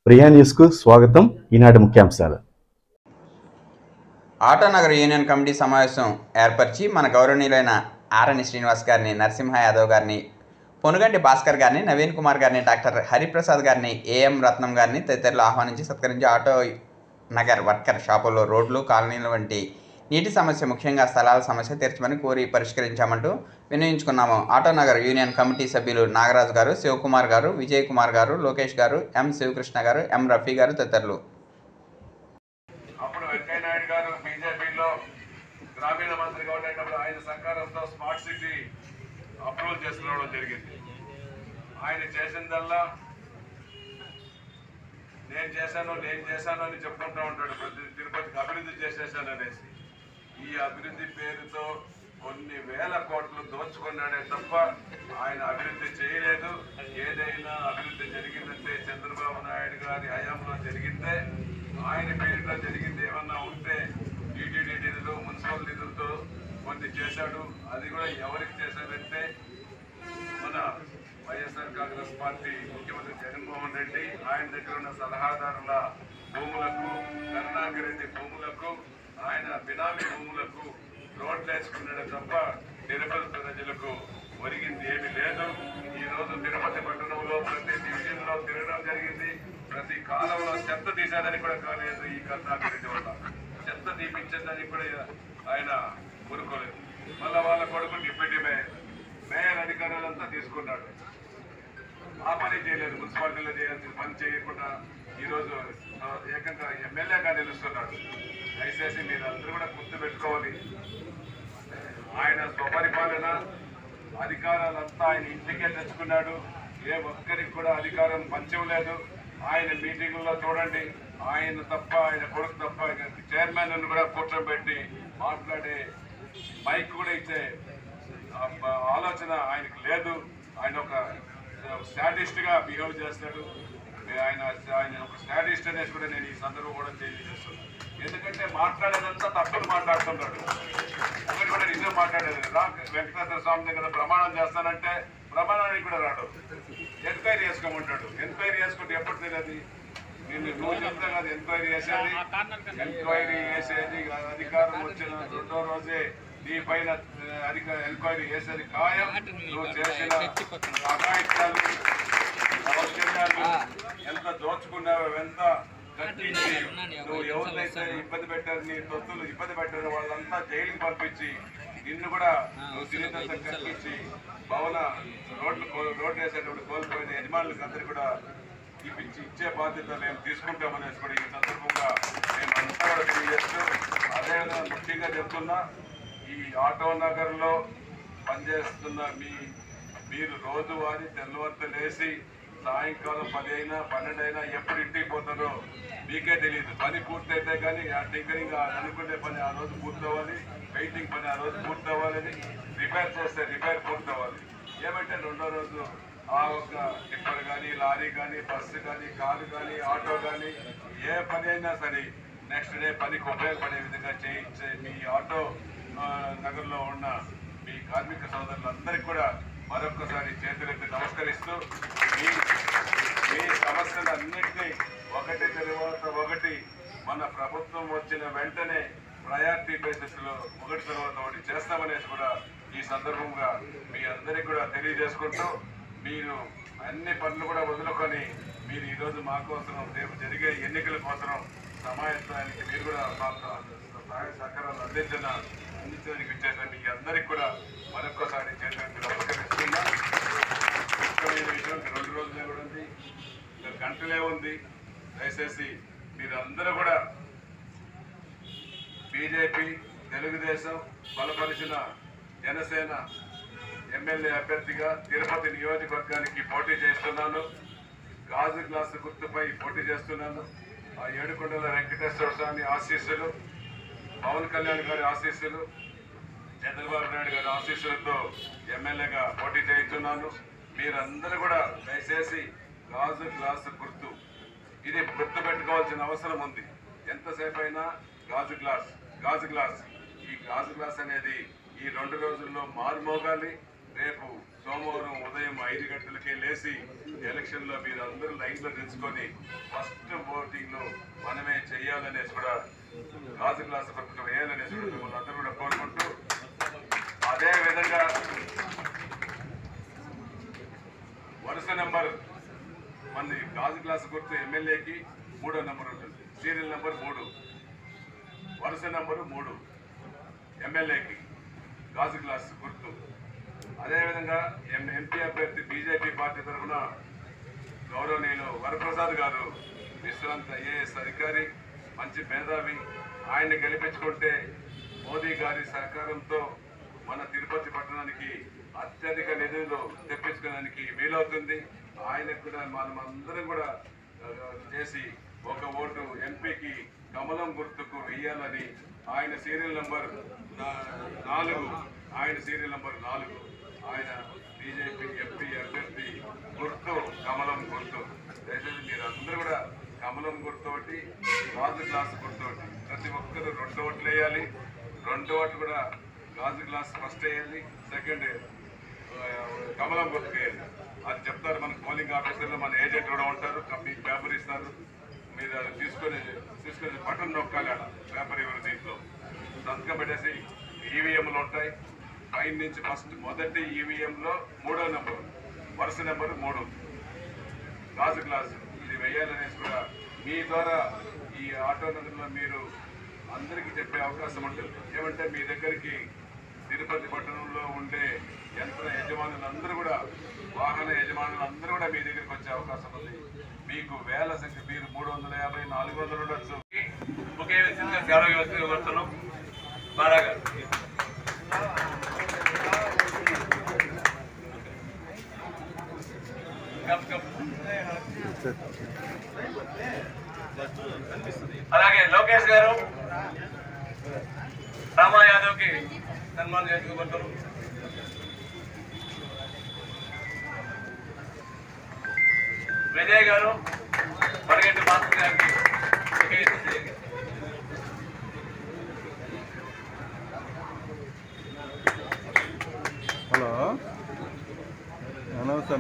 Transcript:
ప్రియా న్యూస్కు స్వాగతం. ఈనాటి ముఖ్యాంశాలు. ఆటోనగర్ యూనియన్ కమిటీ సమావేశం ఏర్పరిచి మన గౌరవనీయులైన ఆర్ఎన్ శ్రీనివాస్ గారిని, నరసింహ యాదవ్ గారిని, పొనుగంటి భాస్కర్ గారిని, నవీన్ కుమార్ గారిని, డాక్టర్ హరిప్రసాద్ గారిని, ఏఎం రత్నం గారిని తదితరులు ఆహ్వానించి సత్కరించి ఆటో నగర్ వర్కర్ షాపుల్లో రోడ్లు, కాలనీల వంటి నీటి సమస్య, ముఖ్యంగా స్థలాల సమస్య తీర్చమని కోరి పరిష్కరించామంటూ వినియోగించుకున్నాము. ఆటోనగర్ యూనియన్ కమిటీ సభ్యులు నాగరాజు గారు, శివకుమార్ గారు, విజయ్ కుమార్ గారు, లోకేష్ గారు, ఎం శివకృష్ణ గారు, ఎం రఫీ గారు తదితరులు. అప్పుడు వెంకయ్యనాయుడు గారు బీజేపీలో గ్రామీణ మంత్రిగా ఉండేటప్పుడు ఆయన సహకారంతో స్మార్ట్ సిటీ అప్రూవల్ చేసుకోవడం జరిగింది. ఆయన చేసిందల్లా నేను చేశాను అని చెప్పుకుంటూ ఉంటాడు. ప్రతి తిరుపతికి అభివృద్ధి చేసేసాను అనేసి. ఈ అభివృద్ధి పేరుతో కొన్ని వేల కోట్లు దోచుకున్నాడే తప్ప ఆయన అభివృద్ధి చేయలేదు. ఏదైనా అభివృద్ధి జరిగిందంటే చంద్రబాబు నాయుడు గారి హయాంలో జరిగిందే. ఆయన పేరుతో జరిగింది ఏమన్నా ఉంటే టీటీడీ నిధులు, మున్సిపల్ నిధులతో కొన్ని చేశాడు. అది కూడా ఎవరికి చేశాడంటే మన వైఎస్ఆర్ కాంగ్రెస్ పార్టీ ముఖ్యమంత్రి జగన్మోహన్ రెడ్డి, ఆయన దగ్గర ఉన్న సలహాదారుల భూములకు, కరుణాకర్ రెడ్డి భూములకు, ఆయన బినామీ భూములకు రోడ్లు వేసుకున్నాడు తప్ప తిరుపతి ప్రజలకు ఒరిగింది ఏమీ లేదు. ఈ రోజు తిరుపతి పట్టణంలో ప్రతి డివిజన్ లో తిరగడం జరిగింది. ప్రతి కాలంలో చెత్త తీశాడని కూడా కాలేదు. ఈ కరుణాకర్ రెడ్డి వల్ల చెత్త తీపించదని కూడా ఆయన కోరుకోలేదు. మళ్ళా వాళ్ళ కొడుకు డిప్యూటీ మేయర్ అధికారులంతా తీసుకున్నాడు. ఆ పని చేయలేదు. మున్సిపాలిటీలో చేయాల్సిన పని చేయకుండా ఈరోజు ఏకంగా ఎమ్మెల్యేగా నిలుస్తున్నాడు. దయచేసి మీరు అందరూ కూడా గుర్తు పెట్టుకోవాలి. ఆయన స్వపరిపాలన అధికారాలంతా ఆయన ఇంటికే తెచ్చుకున్నాడు. ఏ ఒక్కరికి కూడా అధికారం పంచలేదు. ఆయన మీటింగుల్లో చూడండి, ఆయన తప్ప, ఆయన కొడుకు తప్ప చైర్మన్ కూడా కూర్చోబెట్టి మాట్లాడే మైక్ కూడా ఇచ్చే ఆలోచన ఆయనకు లేదు. ఆయన ఒక స్టాటిస్ట్ గా బిహేవ్ చేస్తాడు. ఆయన ఒక స్టాటిస్ట్ అనేసి కూడా నేను ఈ సందర్భం కూడా తెలియజేస్తున్నాను. ఎందుకంటే మాట్లాడేదంతా తప్పులు మాట్లాడుతున్నాడు. ఒకటి కూడా నిజం మాట్లాడేది. వెంకటేశ్వర స్వామి దగ్గర ప్రమాణం చేస్తానంటే ప్రమాణానికి కూడా రాడు. ఎంక్వైరీ చేసుకోమంటాడు. ఎంక్వైరీ చేసుకుంటే ఎప్పుడు తెలియదు. నువ్వు చెప్తా కాదు ఎంక్వైరీ చేసేది. ఎంక్వైరీ చేసేది అధికారం వచ్చిన రెండో రోజే నీ పైన ఎంక్వైరీ చేసేది ఖాయం. నువ్వు చేసిన అఘాయిత్యాలు, దౌర్జన్యాలు ఎంత దోచుకున్నావో, ఎంత కట్టించి నువ్వు ఎవరినైతే ఇబ్బంది పెట్టారు, నీ తొత్తులు ఇబ్బంది పెట్టారు వాళ్ళంతా జైలుకి పంపించి నిన్ను కూడా నువ్వు తిరిగినంత కట్టించి భవన రోడ్డు వేసేటప్పుడు కోల్పోయిన యజమానులకు అందరికీ కూడా ఇచ్చే బాధ్యత మేము తీసుకుంటామనేసి కూడా ఈ సందర్భంగా మేము అంతా కూడా తెలియజేస్తూ, అదేవిధంగా ముఖ్యంగా చెప్తున్నా, ఈ ఆటో నగర్లో పనిచేస్తున్న మీరు రోజువారీ తెల్లవారితో లేచి సాయంకాలం 10 అయినా 12 అయినా ఎప్పుడు ఇంటికి పోతారో మీకే తెలియదు. పని పూర్తయితే కానీ ఆ టింకరింగ్ అనుకునే పని ఆ రోజు పూర్తవ్వాలి, పెయింటింగ్ పని ఆ రోజు పూర్తవ్వాలని, రిపేర్ చేస్తే రిపేర్ పూర్తవ్వాలి. ఏమంటే రెండో రోజు ఆ ఒక్క టిప్పర్ కానీ, లారీ కానీ, బస్సు కానీ, కారు కానీ, ఆటో కానీ ఏ పని అయినా సరే నెక్స్ట్ డే పనికి ఉపయోగపడే విధంగా చేయించే మీ ఆటో నగర్లో ఉన్న మీ కార్మిక సోదరులందరికీ కూడా మరొక్కసారి చేతులెత్తి నమస్కరిస్తూ, మీ సమస్యలన్నింటినీ ఒకటి తర్వాత ఒకటి మన ప్రభుత్వం వచ్చిన వెంటనే ప్రయారిటీ బేసిస్లో ఒకటి తర్వాత ఒకటి చేస్తామనేసి కూడా ఈ సందర్భంగా మీ అందరికీ కూడా తెలియజేసుకుంటూ, మీరు అన్ని పనులు కూడా వదులుకొని మీరు ఈరోజు మా కోసం, రేపు జరిగే ఎన్నికల కోసం సమాయత్తానికి మీరు కూడా సహాయ సహకారాలు అందించడానికి ఇచ్చేసిన మీ అందరికీ కూడా మరొక్కసారి చేతులెత్తి నమస్కరిస్తున్నా. ముఖ్యమైన విషయం 2 రోజులే కూడా ఉంది, గంటలే ఉంది. దయచేసి మీరందరూ కూడా బీజేపీ, తెలుగుదేశం బలపరిచిన జనసేన ఎమ్మెల్యే అభ్యర్థిగా తిరుపతి నియోజకవర్గానికి పోటీ చేస్తున్నాను. గాజు గ్లాసు గుర్తుపై పోటీ చేస్తున్నాను. ఆ ఏడుకొండల వెంకటేశ్వర స్వామి ఆశీస్సులు, పవన్ కళ్యాణ్ గారి ఆశీస్సులు, చంద్రబాబు నాయుడు గారి ఆశీస్సులతో ఎమ్మెల్యేగా పోటీ చేస్తున్నాను. మీరందరూ కూడా దయచేసి గాజు గ్లాసు గుర్తు, ఇది గుర్తు పెట్టుకోవాల్సిన అవసరం ఉంది. ఎంతసేపు అయినా గాజు గ్లాస్. ఈ గాజు గ్లాస్ అనేది ఈ 2 రోజుల్లో మారుమోగాలి. రేపు సోమవారం ఉదయం 5 గంటలకే లేచి ఎలక్షన్లో మీరు అందరూ లైన్లో తెచ్చుకొని ఫస్ట్ ఓటింగ్లో మనమే చేయాలనేసి కూడా గాజు గ్లాసు పథకం వేయాలనేసి కూడా మిమ్మల్ని అందరూ కూడా కోరుకుంటూ, అదేవిధంగా వరుస నెంబర్ మన గాజు గ్లాసు గుర్తు ఎమ్మెల్యేకి 3వ నెంబర్ ఉంటుంది, సీరియల్ నెంబర్ 3, వరుస నెంబరు 3 ఎమ్మెల్యేకి గాజు గ్లాస్ గుర్తు. అదేవిధంగా ఎంపీ అభ్యర్థి బీజేపీ పార్టీ తరఫున గౌరవనీయులు వరప్రసాద్ గారు విశ్రాంత ఐఏఎస్ అధికారి, మంచి మేధావి. ఆయన్ని గెలిపించుకుంటే మోదీ గారి సహకారంతో మన తిరుపతి పట్టణానికి అత్యధిక నిధులు తెప్పించుకోవడానికి వీలవుతుంది. ఆయనకు కూడా మనం అందరం కూడా చేసి ఒక ఓటు ఎంపీకి కమలం గుర్తుకు వేయాలని, ఆయన సీరియల్ నెంబర్ 4, ఆయన బీజేపీ ఎంపీ అభ్యర్థి గుర్తు కమలం గుర్తు. దయచేసి మీరు అందరూ కూడా కమలం గుర్తోటి, గాజు గ్లాసు గుర్తోటి ప్రతి ఒక్కరు 2 ఓట్లు వేయాలి. 2 ఓట్లు కూడా గాజు గ్లాస్ ఫస్ట్ వేయాలి, సెకండ్ కమలం గుర్తు వేయాలి. అది చెప్తారు మన పోలింగ్ ఆఫీసర్లు, మన ఏజెంట్ కూడా ఉంటారు. మీకు పేపర్ ఇస్తారు, మీరు అది తీసుకొని బటన్ నొక్కాలి. అలా పేపర్ ఇవ్వరు, దీంట్లో సంతకం పెట్టేసి ఈవీఎంలు ఉంటాయి. పైన నుంచి మొదటి ఈవీఎంలో 3వ నెంబర్, వరుస నెంబరు 3 గాజు గ్లాసు ఇది వేయాలనేసి కూడా మీ ద్వారా ఈ ఆటో నగరంలో మీరు అందరికీ చెప్పే అవకాశం ఉంటుంది. ఏమంటే మీ దగ్గరికి తిరుపతి పట్టణంలో ఉండే యంత్ర యజమానులందరూ కూడా, వాహన యజమానులందరూ కూడా మీ దగ్గరికి వచ్చే అవకాశం ఉంది. మీకు వేల సంఖ్య, మీరు 350, 400 ఉండొచ్చు. ఒకే విధంగా సేవ వ్యవస్థను బాగా అలాగే లోకేష్ గారు రామా యాదవ్కి సన్మానం చేసుకోబడతారు. విజయ్ గారు మరగంటి మాస్టర్ గారికి హలో, నమస్తే.